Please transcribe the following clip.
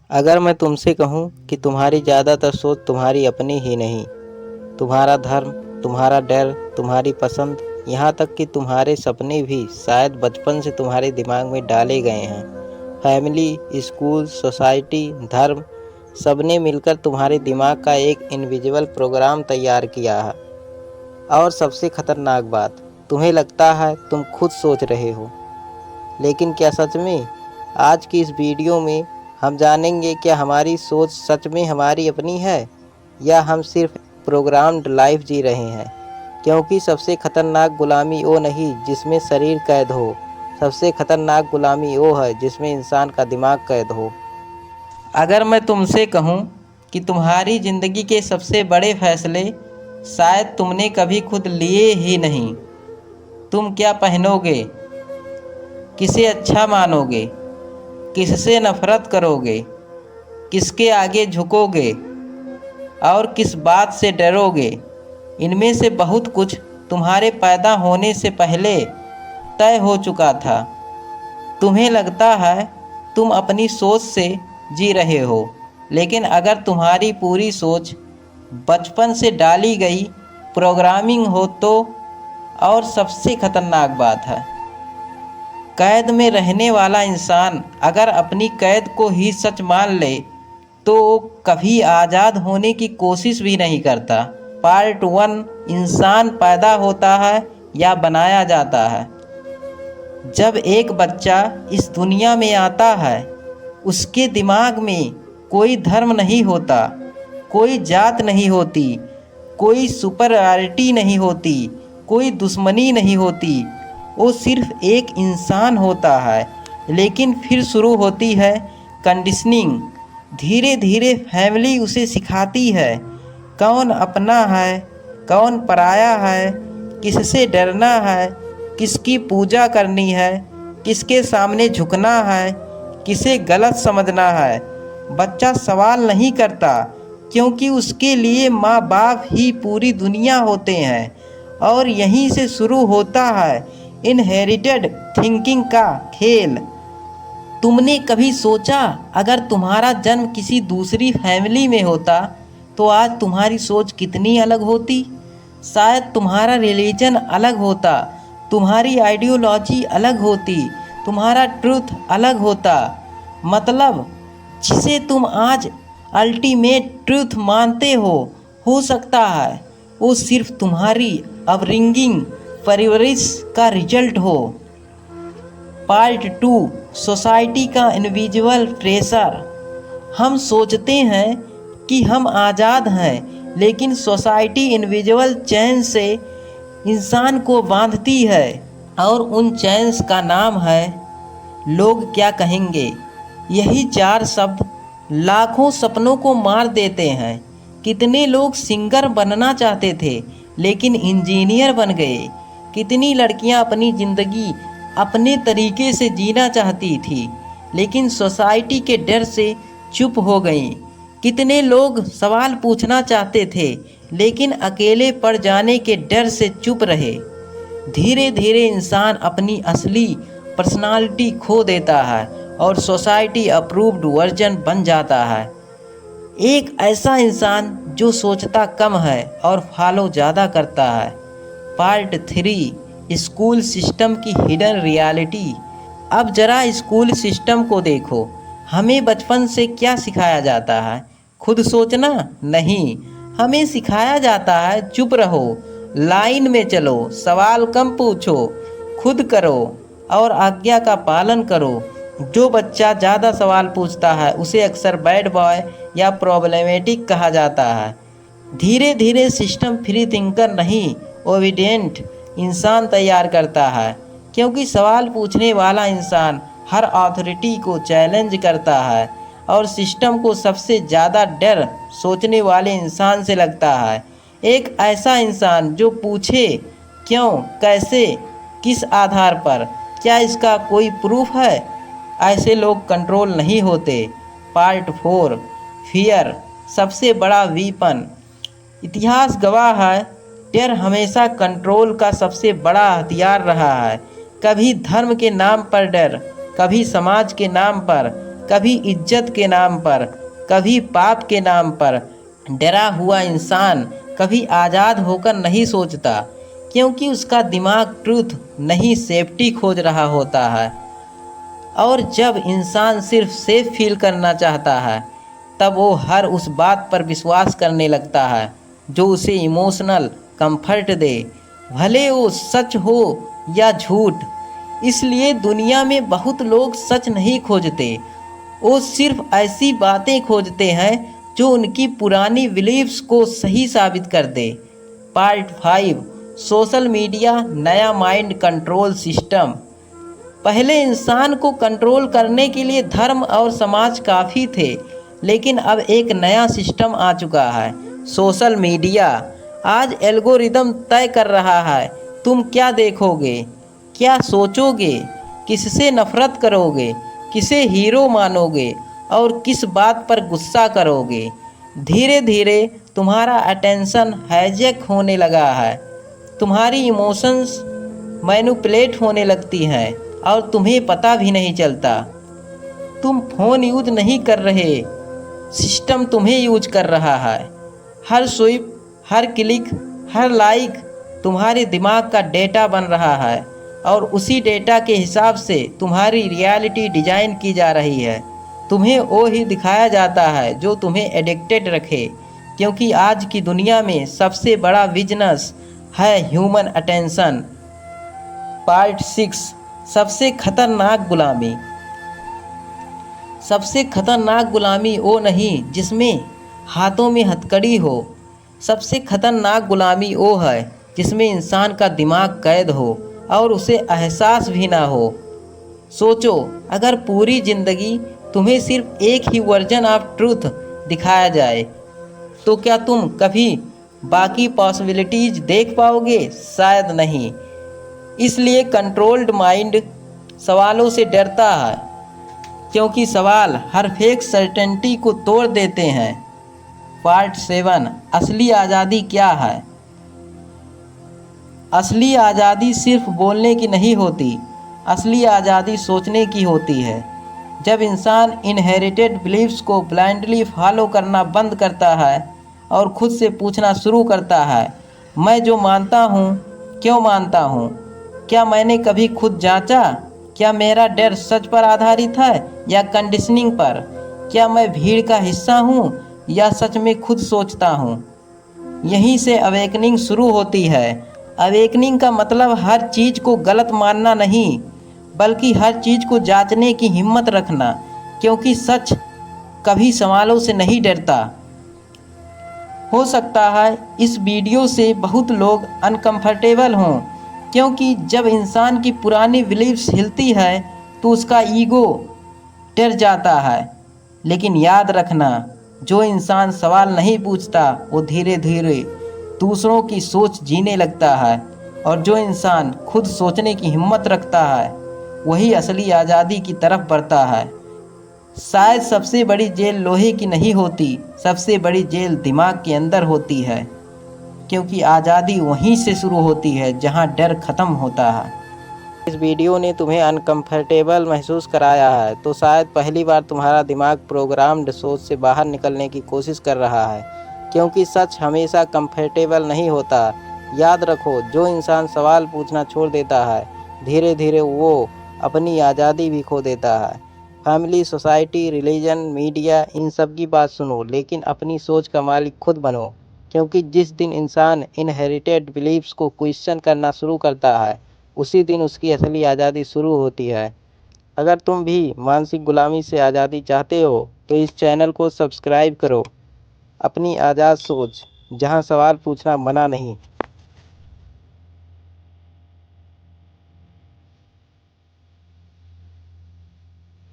अगर मैं तुमसे कहूँ कि तुम्हारी ज़्यादातर सोच तुम्हारी अपनी ही नहीं, तुम्हारा धर्म, तुम्हारा डर, तुम्हारी पसंद, यहाँ तक कि तुम्हारे सपने भी शायद बचपन से तुम्हारे दिमाग में डाले गए हैं। फैमिली, स्कूल, सोसाइटी, धर्म, सबने मिलकर तुम्हारे दिमाग का एक इनविजिबल प्रोग्राम तैयार किया है। और सबसे खतरनाक बात, तुम्हें लगता है तुम खुद सोच रहे हो, लेकिन क्या सच में? आज की इस वीडियो में हम जानेंगे क्या हमारी सोच सच में हमारी अपनी है या हम सिर्फ प्रोग्राम्ड लाइफ जी रहे हैं। क्योंकि सबसे खतरनाक गुलामी वो नहीं जिसमें शरीर कैद हो, सबसे खतरनाक गुलामी वो है जिसमें इंसान का दिमाग कैद हो। अगर मैं तुमसे कहूँ कि तुम्हारी ज़िंदगी के सबसे बड़े फैसले शायद तुमने कभी खुद लिए ही नहीं, तुम क्या पहनोगे, किसे अच्छा मानोगे, किससे नफरत करोगे, किसके आगे झुकोगे और किस बात से डरोगे, इनमें से बहुत कुछ तुम्हारे पैदा होने से पहले तय हो चुका था। तुम्हें लगता है तुम अपनी सोच से जी रहे हो, लेकिन अगर तुम्हारी पूरी सोच बचपन से डाली गई प्रोग्रामिंग हो तो। और सबसे खतरनाक बात है, कैद में रहने वाला इंसान अगर अपनी कैद को ही सच मान ले तो कभी आज़ाद होने की कोशिश भी नहीं करता। पार्ट 1, इंसान पैदा होता है या बनाया जाता है। जब एक बच्चा इस दुनिया में आता है, उसके दिमाग में कोई धर्म नहीं होता, कोई जात नहीं होती, कोई सुपरियॉरिटी नहीं होती, कोई दुश्मनी नहीं होती, वो सिर्फ एक इंसान होता है। लेकिन फिर शुरू होती है कंडीशनिंग। धीरे धीरे फैमिली उसे सिखाती है कौन अपना है, कौन पराया है, किससे डरना है, किसकी पूजा करनी है, किसके सामने झुकना है, किसे गलत समझना है। बच्चा सवाल नहीं करता क्योंकि उसके लिए माँ बाप ही पूरी दुनिया होते हैं। और यहीं से शुरू होता है इनहेरिटेड थिंकिंग का खेल। तुमने कभी सोचा अगर तुम्हारा जन्म किसी दूसरी फैमिली में होता तो आज तुम्हारी सोच कितनी अलग होती? शायद तुम्हारा रिलीजन अलग होता, तुम्हारी आइडियोलॉजी अलग होती, तुम्हारा ट्रूथ अलग होता। मतलब जिसे तुम आज अल्टीमेट ट्रूथ मानते हो सकता है वो सिर्फ तुम्हारी अपब्रिंगिंग, परवरिश का रिजल्ट हो। पार्ट 2, सोसाइटी का इनविजिबल प्रेशर। हम सोचते हैं कि हम आज़ाद हैं, लेकिन सोसाइटी इनविजिबल चैन से इंसान को बांधती है। और उन चैन्स का नाम है लोग क्या कहेंगे। यही 4 शब्द लाखों सपनों को मार देते हैं। कितने लोग सिंगर बनना चाहते थे लेकिन इंजीनियर बन गए। कितनी लड़कियां अपनी ज़िंदगी अपने तरीके से जीना चाहती थी लेकिन सोसाइटी के डर से चुप हो गईं। कितने लोग सवाल पूछना चाहते थे लेकिन अकेले पड़ जाने के डर से चुप रहे। धीरे धीरे इंसान अपनी असली पर्सनालिटी खो देता है और सोसाइटी अप्रूव्ड वर्जन बन जाता है। एक ऐसा इंसान जो सोचता कम है और फॉलो ज़्यादा करता है। पार्ट 3, स्कूल सिस्टम की हिडन रियलिटी। अब ज़रा स्कूल सिस्टम को देखो। हमें बचपन से क्या सिखाया जाता है? खुद सोचना नहीं, हमें सिखाया जाता है चुप रहो, लाइन में चलो, सवाल कम पूछो, खुद करो और आज्ञा का पालन करो। जो बच्चा ज़्यादा सवाल पूछता है उसे अक्सर बैड बॉय या प्रॉब्लमेटिक कहा जाता है। धीरे धीरे सिस्टम फ्री थिंकर नहीं, ओबीडिएंट इंसान तैयार करता है, क्योंकि सवाल पूछने वाला इंसान हर अथॉरिटी को चैलेंज करता है। और सिस्टम को सबसे ज़्यादा डर सोचने वाले इंसान से लगता है। एक ऐसा इंसान जो पूछे क्यों, कैसे, किस आधार पर, क्या इसका कोई प्रूफ है। ऐसे लोग कंट्रोल नहीं होते। पार्ट 4, फियर सबसे बड़ा वीपन। इतिहास गवाह है डर हमेशा कंट्रोल का सबसे बड़ा हथियार रहा है। कभी धर्म के नाम पर डर, कभी समाज के नाम पर, कभी इज्जत के नाम पर, कभी पाप के नाम पर। डरा हुआ इंसान कभी आज़ाद होकर नहीं सोचता, क्योंकि उसका दिमाग ट्रूथ नहीं सेफ्टी खोज रहा होता है। और जब इंसान सिर्फ सेफ फील करना चाहता है, तब वो हर उस बात पर विश्वास करने लगता है जो उसे इमोशनल कंफर्ट दे, भले वो सच हो या झूठ। इसलिए दुनिया में बहुत लोग सच नहीं खोजते, वो सिर्फ ऐसी बातें खोजते हैं जो उनकी पुरानी बिलीफ्स को सही साबित कर दे। पार्ट 5, सोशल मीडिया नया माइंड कंट्रोल सिस्टम। पहले इंसान को कंट्रोल करने के लिए धर्म और समाज काफ़ी थे, लेकिन अब एक नया सिस्टम आ चुका है, सोशल मीडिया। आज एल्गोरिदम तय कर रहा है तुम क्या देखोगे, क्या सोचोगे, किससे नफरत करोगे, किसे हीरो मानोगे और किस बात पर गुस्सा करोगे। धीरे धीरे तुम्हारा अटेंशन हाईजैक होने लगा है, तुम्हारी इमोशंस मैनिपुलेट होने लगती हैं और तुम्हें पता भी नहीं चलता। तुम फ़ोन यूज नहीं कर रहे, सिस्टम तुम्हें यूज कर रहा है। हर स्वाइप, हर क्लिक, हर लाइक तुम्हारे दिमाग का डेटा बन रहा है और उसी डेटा के हिसाब से तुम्हारी रियलिटी डिज़ाइन की जा रही है। तुम्हें वो ही दिखाया जाता है जो तुम्हें एडिक्टेड रखे, क्योंकि आज की दुनिया में सबसे बड़ा बिजनेस है ह्यूमन अटेंशन। पार्ट 6, सबसे खतरनाक गुलामी। सबसे खतरनाक गुलामी वो नहीं जिसमें हाथों में हथकड़ी हो, सबसे खतरनाक गुलामी वो है जिसमें इंसान का दिमाग कैद हो और उसे एहसास भी ना हो। सोचो, अगर पूरी ज़िंदगी तुम्हें सिर्फ एक ही वर्जन ऑफ ट्रूथ दिखाया जाए, तो क्या तुम कभी बाकी पॉसिबिलिटीज़ देख पाओगे? शायद नहीं। इसलिए कंट्रोल्ड माइंड सवालों से डरता है, क्योंकि सवाल हर फेक सर्टेनिटी को तोड़ देते हैं। पार्ट 7, असली आज़ादी क्या है। असली आज़ादी सिर्फ बोलने की नहीं होती, असली आज़ादी सोचने की होती है। जब इंसान इनहेरिटेड बिलीफ्स को ब्लाइंडली फॉलो करना बंद करता है और खुद से पूछना शुरू करता है, मैं जो मानता हूँ क्यों मानता हूँ? क्या मैंने कभी खुद जांचा? क्या मेरा डर सच पर आधारित है या कंडीशनिंग पर? क्या मैं भीड़ का हिस्सा हूँ या सच में खुद सोचता हूँ? यहीं से अवेकनिंग शुरू होती है। अवेकनिंग का मतलब हर चीज़ को गलत मानना नहीं, बल्कि हर चीज़ को जांचने की हिम्मत रखना, क्योंकि सच कभी सवालों से नहीं डरता। हो सकता है इस वीडियो से बहुत लोग अनकंफर्टेबल हों, क्योंकि जब इंसान की पुरानी बिलीफ्स हिलती है तो उसका ईगो डर जाता है। लेकिन याद रखना, जो इंसान सवाल नहीं पूछता वो धीरे धीरे दूसरों की सोच जीने लगता है, और जो इंसान खुद सोचने की हिम्मत रखता है वही असली आज़ादी की तरफ बढ़ता है। शायद सबसे बड़ी जेल लोहे की नहीं होती, सबसे बड़ी जेल दिमाग के अंदर होती है, क्योंकि आज़ादी वहीं से शुरू होती है जहां डर ख़त्म होता है। इस वीडियो ने तुम्हें अनकंफर्टेबल महसूस कराया है, तो शायद पहली बार तुम्हारा दिमाग प्रोग्राम्ड सोच से बाहर निकलने की कोशिश कर रहा है, क्योंकि सच हमेशा कंफर्टेबल नहीं होता। याद रखो, जो इंसान सवाल पूछना छोड़ देता है, धीरे धीरे वो अपनी आज़ादी भी खो देता है। फैमिली, सोसाइटी, रिलीजन, मीडिया, इन सब की बात सुनो, लेकिन अपनी सोच का मालिक खुद बनो, क्योंकि जिस दिन इंसान इनहेरिटेड बिलीफ्स को क्वेश्चन करना शुरू करता है, उसी दिन उसकी असली आज़ादी शुरू होती है। अगर तुम भी मानसिक गुलामी से आज़ादी चाहते हो तो इस चैनल को सब्सक्राइब करो। अपनी आज़ाद सोच, जहां सवाल पूछना मना नहीं।